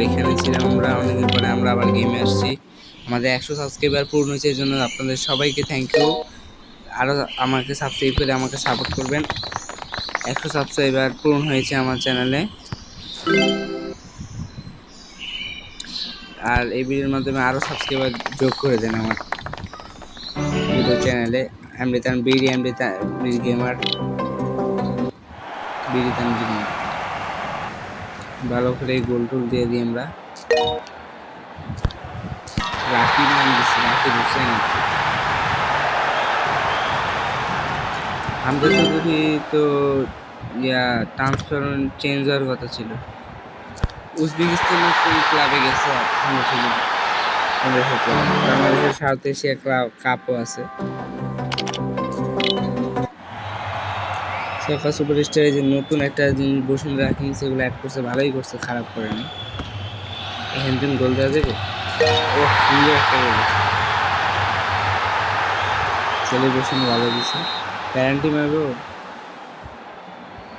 এখানে ছিলাম আমরা অনেকদিন পরে, আমরা আবার গেমে আসছি। আমাদের 100 সাবস্ক্রাইবার পূর্ণ হয়েছে, এর জন্য আপনাদের সবাইকে থ্যাংক ইউ। আরও আমাকে সাবস্ক্রাইব করে আমাকে সাপোর্ট করবেন। 100 সাবস্ক্রাইবার পূর্ণ হয়েছে আমার চ্যানেলে। আর এই ভিডিওর মাধ্যমে আরও সাবস্ক্রাইবার যোগ করে দেন আমার ইউটিউব চ্যানেলে। আমৃতান বিডি, আমৃতান বিডি গেমার, বিডিতান গেমার। ভালো করে গোল টোল দিয়ে দিই আমরা। রাখি নাম দিচ্ছি, রাখি বুঝছে না। আমাদের চৌধুরী তো ট্রান্সফার চেঞ্জ হওয়ার কথা ছিল, উজবেকিস্তানের কোন ক্লাবে গেছে। বাংলাদেশের সাউথ এশিয়া কাপও আছে। সোফা সুপারস্টারে যে নতুন একটা জিনিস বসুন্ধরা কিংস সেগুলো অ্যাড করছে, ভালোই করছে, খারাপ করেনি। এখান থেকে গোল দেওয়া যাবে। ও সুন্দর একটা গোল, সেলিব্রেশন ভালো দিছে। প্যারেন্টি মারবো,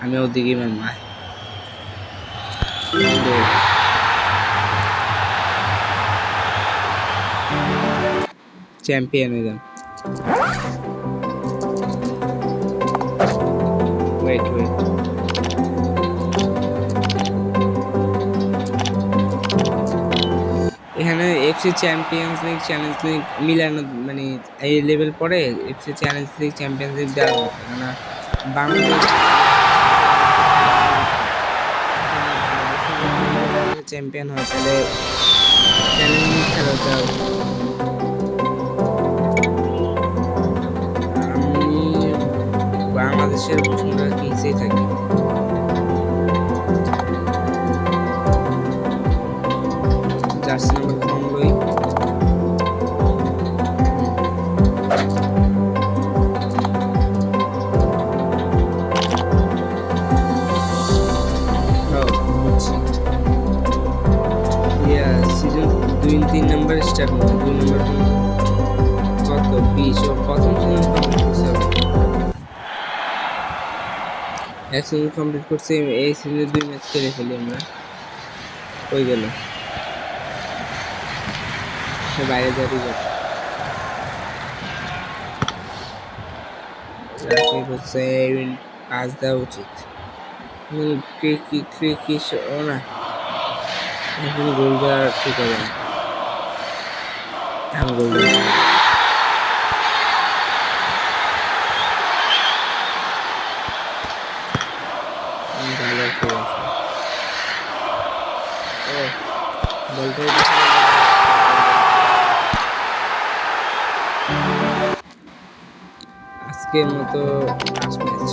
আমি ওদিকেই মারবো। চ্যাম্পিয়ন হয়ে যান। ওয়েট এখানে FC champions league, challenge league মিলানো, মানে এই লেভেল পরে FC challenge league, champions league দেওয়া হতো না। বাংলাদেশ চ্যাম্পিয়ন হয় তাহলে চ্যালেঞ্জ লিগ খেলাটা। আমি বাংলাদেশের বসুন্ধরা কিংসেই থাকি। জার্সি নাম্বার কম লই। সিজন 2-3 নাম্বার স্টার্ট হবে, 2 নাম্বার কত 20 ও প্রথম সিজন কমপ্লিট করছে। এক সিজন কমপ্লিট করছে, এই সিজনে 2 ম্যাচ খেলে ফেলি আমরা। হয়ে গেল, বাইরে যাবি হচ্ছে পাস দেওয়া উচিত। ও না, এখন গোল দেওয়া ঠিক হবে না। এখন গোল দেওয়া ভালো ঠিক আছে। ও বলতে আজকের মতো লাস্ট ম্যাচ।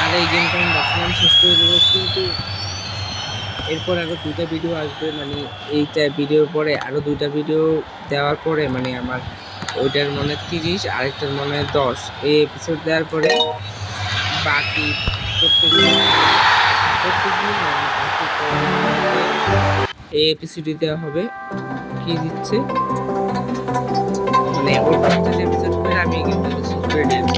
আর এই গেমটা আমি ভাবছিলাম শেষ করে দেবো, কিন্তু এরপর আরও 2টা ভিডিও আসবে, মানে এইটা ভিডিওর পরে আরও 2টা ভিডিও দেওয়ার পরে, মানে আমার ওইটার মনে 30, আরেকটার মনে 10, এই এপিসোড দেওয়ার পরে বাকি প্রত্যেকদিন এই এপিসোডই দেওয়া হবে। কি দিচ্ছে মানে ওর 50 এপিসোড করে আমি কিন্তু শেষ করে দিয়েছি।